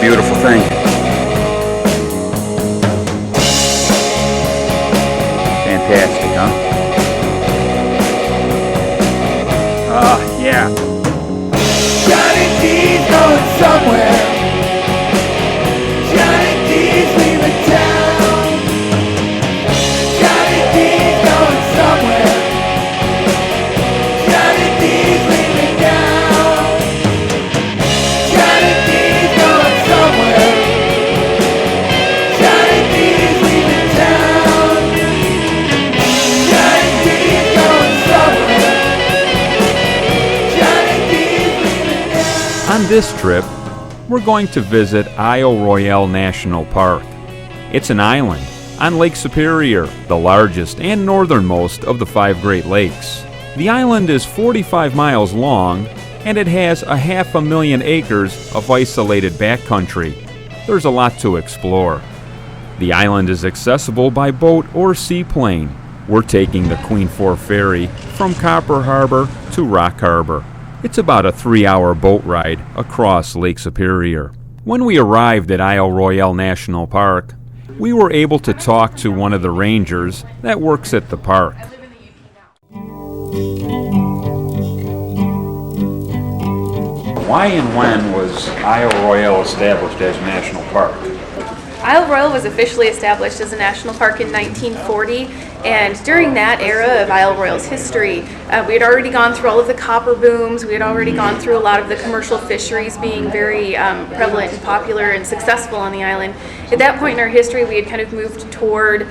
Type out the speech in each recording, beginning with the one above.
beautiful thing. Fantastic, huh? Yeah. Johnny D's going somewhere. Johnny D's leaving town. Johnny D's going somewhere. Johnny D's leaving town. Johnny D's going somewhere. Johnny D's leaving town. Johnny D's going somewhere. On this trip, we're going to visit Royale National Park. It's an island on Lake Superior, the largest and northernmost of the 5 Great Lakes. The island is 45 miles long, and it has 500,000 acres of isolated backcountry. There's a lot to explore. The island is accessible by boat or seaplane. We're taking the Queen 4 ferry from Copper Harbor to Rock Harbor. It's about a 3-hour boat ride across Lake Superior. When we arrived at Royale National Park, we were able to talk to one of the rangers that works at the park. Why and when was Royale established as a national park? Isle Royale was officially established as a national park in 1940, and during that era of Isle Royale's history, we had already gone through all of the copper booms. We had already gone through a lot of the commercial fisheries being very prevalent and popular and successful on the island. At that point in our history, we had kind of moved toward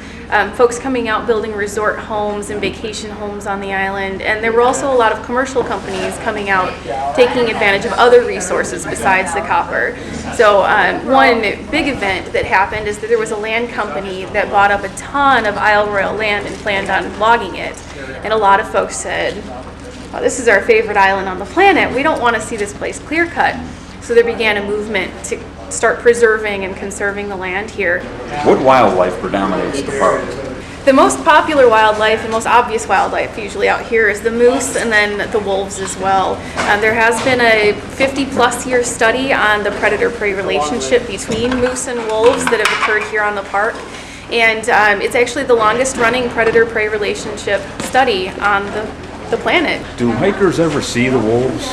folks coming out building resort homes and vacation homes on the island, and there were also a lot of commercial companies coming out taking advantage of other resources besides the copper. So one big event that happened is that there was a land company that bought up a ton of Isle Royale land and planned on logging it, and a lot of folks said, well, this is our favorite island on the planet, we don't want to see this place clear cut. So there began a movement to start preserving and conserving the land here. What wildlife predominates the park? The most popular wildlife and most obvious wildlife usually out here is the moose and then the wolves as well. There has been a 50-plus year study on the predator-prey relationship between moose and wolves that have occurred here on the park. And it's actually the longest running predator-prey relationship study on the planet. Do hikers ever see the wolves?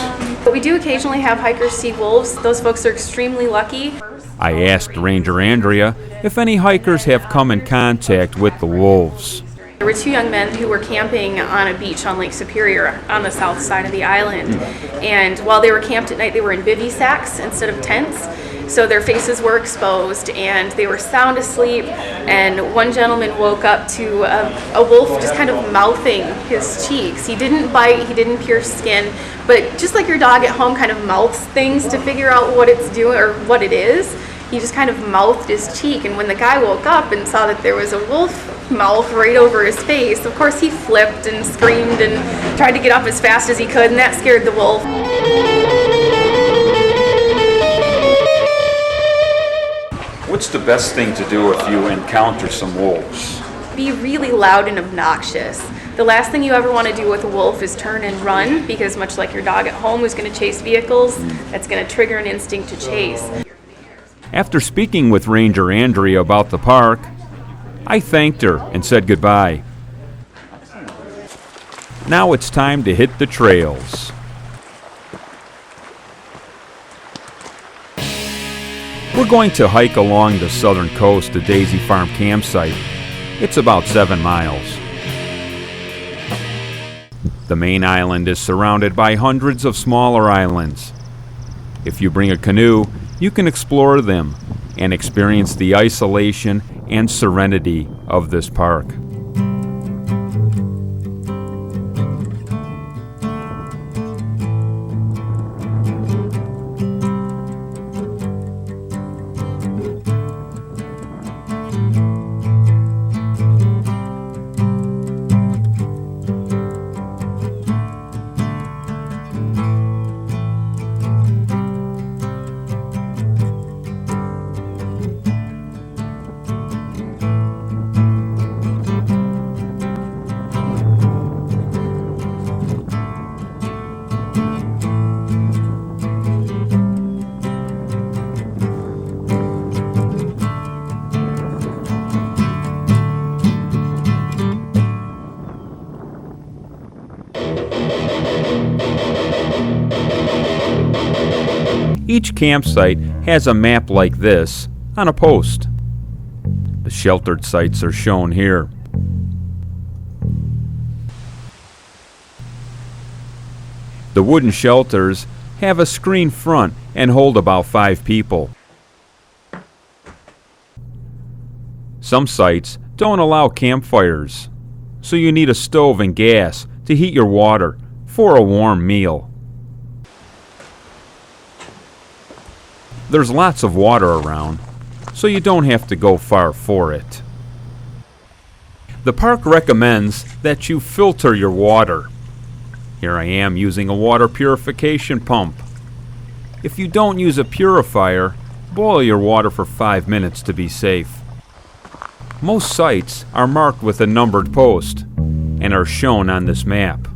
But we do occasionally have hikers see wolves. Those folks are extremely lucky. I asked Ranger Andrea if any hikers have come in contact with the wolves. There were 2 young men who were camping on a beach on Lake Superior on the south side of the island. And while they were camped at night, they were in bivy sacks instead of tents. So their faces were exposed and they were sound asleep. And one gentleman woke up to a wolf just kind of mouthing his cheeks. He didn't bite, he didn't pierce skin, but just like your dog at home kind of mouths things to figure out what it's doing or what it is, he just kind of mouthed his cheek. And when the guy woke up and saw that there was a wolf mouth right over his face, of course he flipped and screamed and tried to get up as fast as he could, and that scared the wolf. What's the best thing to do if you encounter some wolves? Be really loud and obnoxious. The last thing you ever want to do with a wolf is turn and run, because much like your dog at home who's going to chase vehicles, that's going to trigger an instinct to chase. After speaking with Ranger Andrea about the park, I thanked her and said goodbye. Now it's time to hit the trails. We're going to hike along the southern coast to Daisy Farm Campsite. It's about 7 miles. The main island is surrounded by hundreds of smaller islands. If you bring a canoe, you can explore them and experience the isolation and serenity of this park. Each campsite has a map like this on a post. The sheltered sites are shown here. The wooden shelters have a screen front and hold about 5 people. Some sites don't allow campfires, so you need a stove and gas to heat your water for a warm meal. There's lots of water around, so you don't have to go far for it. The park recommends that you filter your water. Here I am using a water purification pump. If you don't use a purifier, boil your water for 5 minutes to be safe. Most sites are marked with a numbered post and are shown on this map.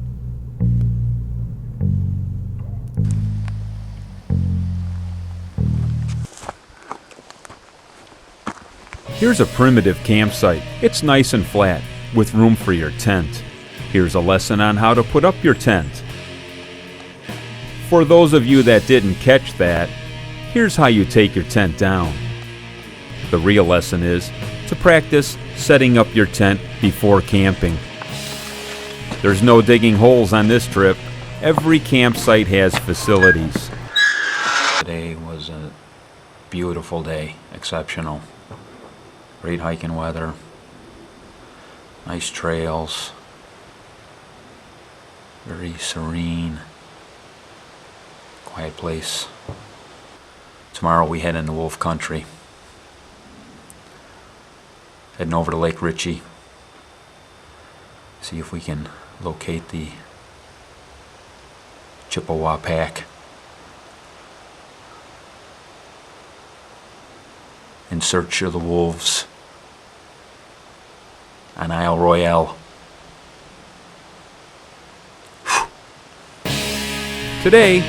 Here's a primitive campsite. It's nice and flat, with room for your tent. Here's a lesson on how to put up your tent. For those of you that didn't catch that, here's how you take your tent down. The real lesson is to practice setting up your tent before camping. There's no digging holes on this trip. Every campsite has facilities. Today was a beautiful day, exceptional. Great hiking weather, nice trails, very serene, quiet place. Tomorrow we head into Wolf Country. Heading over to Lake Ritchie. See if we can locate the Chippewa Pack. In search of the wolves on Isle Royale. Today,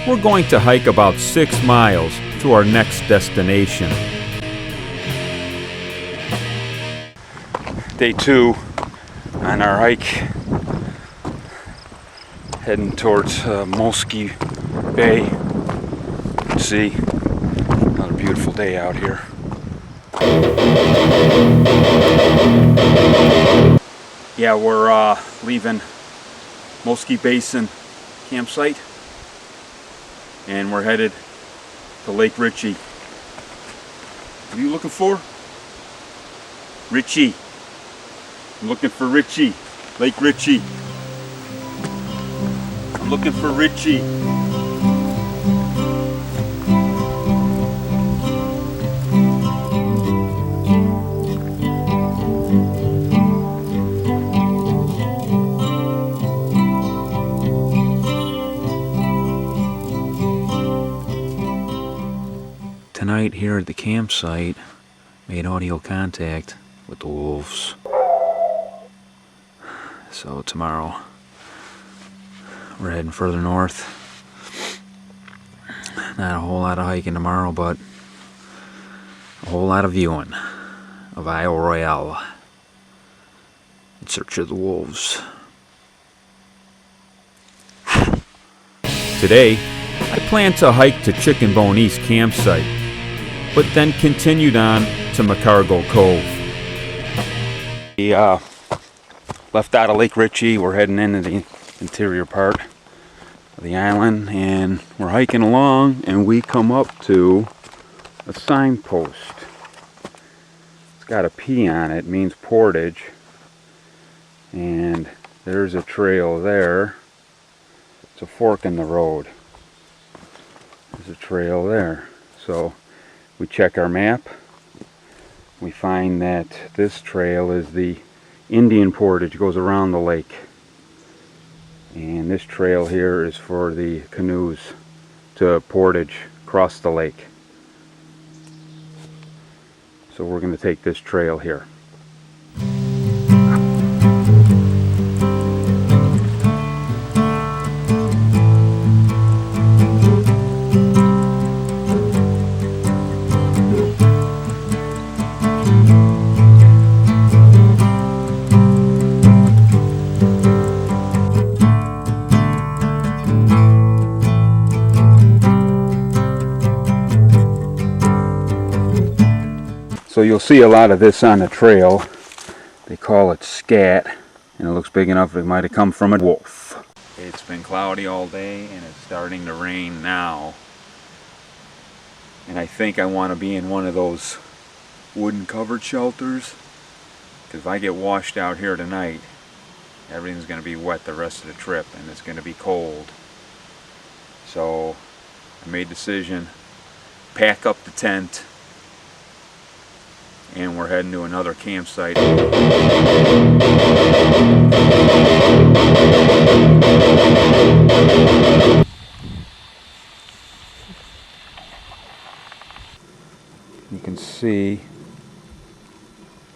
we're going to hike about 6 miles to our next destination. Day 2 on our hike. Heading towards Molsky Bay. See, another beautiful day out here. Yeah, we're leaving Molsky Basin campsite and we're headed to Lake Ritchie. What are you looking for? Ritchie. I'm looking for Ritchie. Lake Ritchie. I'm looking for Ritchie. Tonight here at the campsite, made audio contact with the wolves. So tomorrow we're heading further north. Not a whole lot of hiking tomorrow, but a whole lot of viewing of Isle Royale in search of the wolves. Today, I plan to hike to Chicken Bone East campsite, but then continued on to McCargo Cove. We left out of Lake Ritchie. We're heading into the interior part of the island, and we're hiking along, and we come up to a signpost. It's got a P on it, means portage, and there's a trail there. It's a fork in the road. There's a trail there. So we check our map. We find that this trail is the Indian portage, goes around the lake. And this trail here is for the canoes to portage across the lake. So we're going to take this trail here. So you'll see a lot of this on the trail. They call it scat, and it looks big enough it might have come from a wolf. It's been cloudy all day and it's starting to rain now. And I think I want to be in one of those wooden covered shelters, because if I get washed out here tonight, everything's going to be wet the rest of the trip and it's going to be cold. So I made a decision, pack up the tent, and we're heading to another campsite. You can see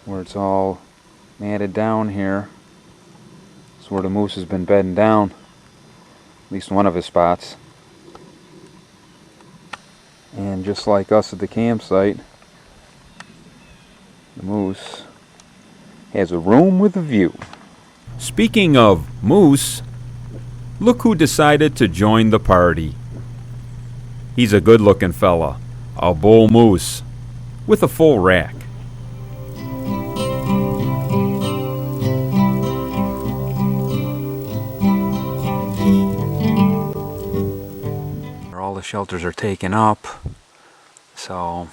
where it's all matted down here. It's where the moose has been bedding down, at least one of his spots. And just like us at the campsite, the moose has a room with a view. Speaking of moose, look who decided to join the party. He's a good-looking fella, a bull moose, with a full rack. All the shelters are taken up, so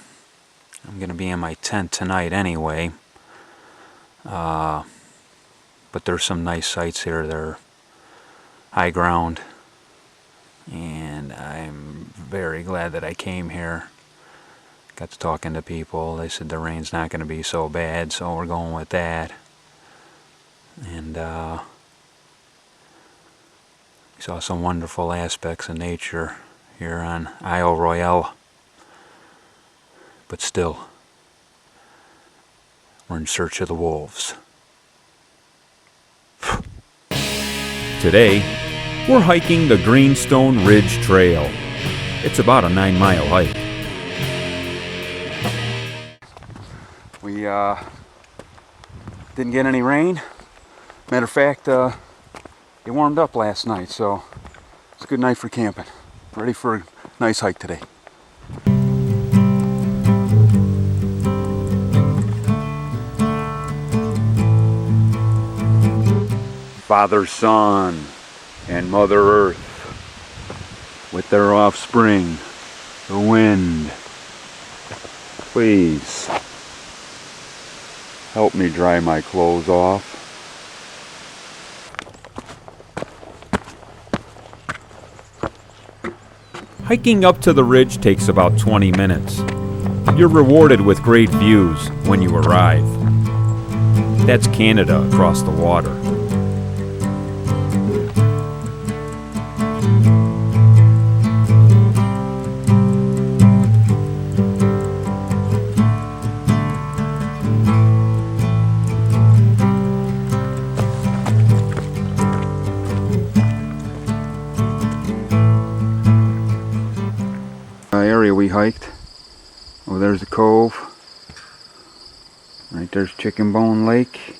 I'm going to be in my tent tonight anyway. But there's some nice sites here. They're high ground, and I'm very glad that I came here. Got to talking to people. They said the rain's not going to be so bad, so we're going with that. And we saw some wonderful aspects of nature here on Royale. But still, we're in search of the wolves. Today, we're hiking the Greenstone Ridge Trail. It's about a 9-mile hike. We didn't get any rain. Matter of fact, it warmed up last night, so it's a good night for camping. Ready for a nice hike today. Father Sun and Mother Earth with their offspring, the wind. Please help me dry my clothes off. Hiking up to the ridge takes about 20 minutes. You're rewarded with great views when you arrive. That's Canada across the water. Area we hiked. Oh, there's the cove. Right there's Chicken Bone Lake.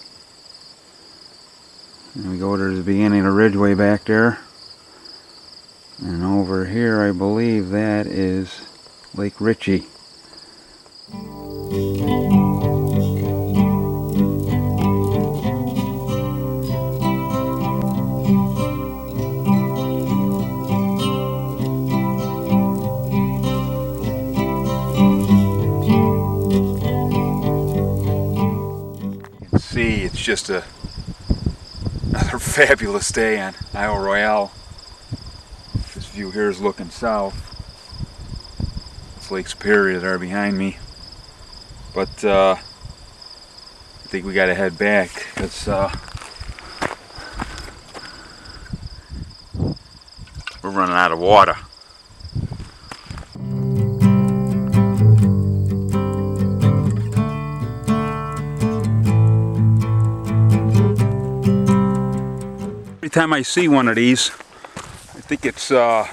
And we go to the beginning of the ridgeway back there. And over here I believe that is Lake Ritchie. See, it's just another fabulous day on Royale. This view here is looking south. It's Lake Superior there behind me. But I think we gotta head back because we're running out of water. Every time I see one of these, I think it's a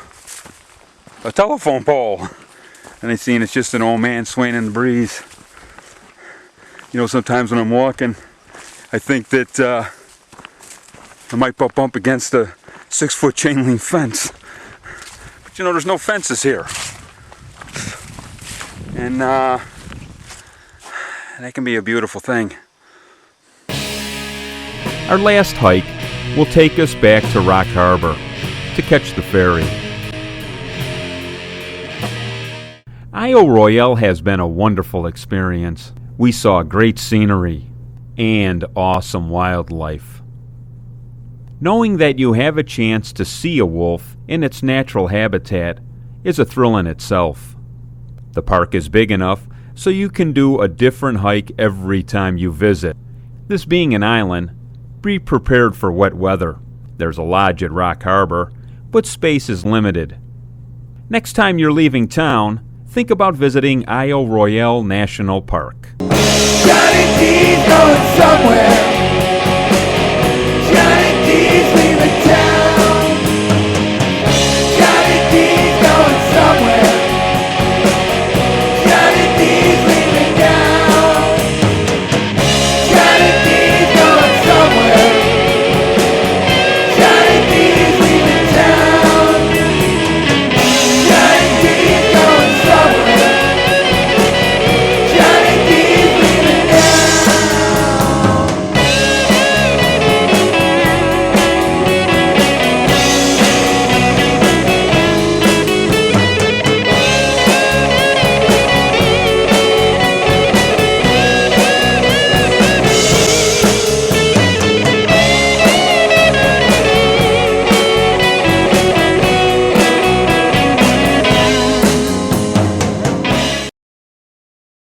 telephone pole, and I see it's just an old man swaying in the breeze. You know, sometimes when I'm walking, I think that I might bump against a 6-foot chain link fence, but you know, there's no fences here, and that can be a beautiful thing. Our last hike will take us back to Rock Harbor to catch the ferry. Isle Royale has been a wonderful experience. We saw great scenery and awesome wildlife. Knowing that you have a chance to see a wolf in its natural habitat is a thrill in itself. The park is big enough so you can do a different hike every time you visit. This being an island, be prepared for wet weather. There's a lodge at Rock Harbor, but space is limited. Next time you're leaving town, think about visiting Isle Royale National Park. Johnny D's going somewhere. Johnny D's leaving town.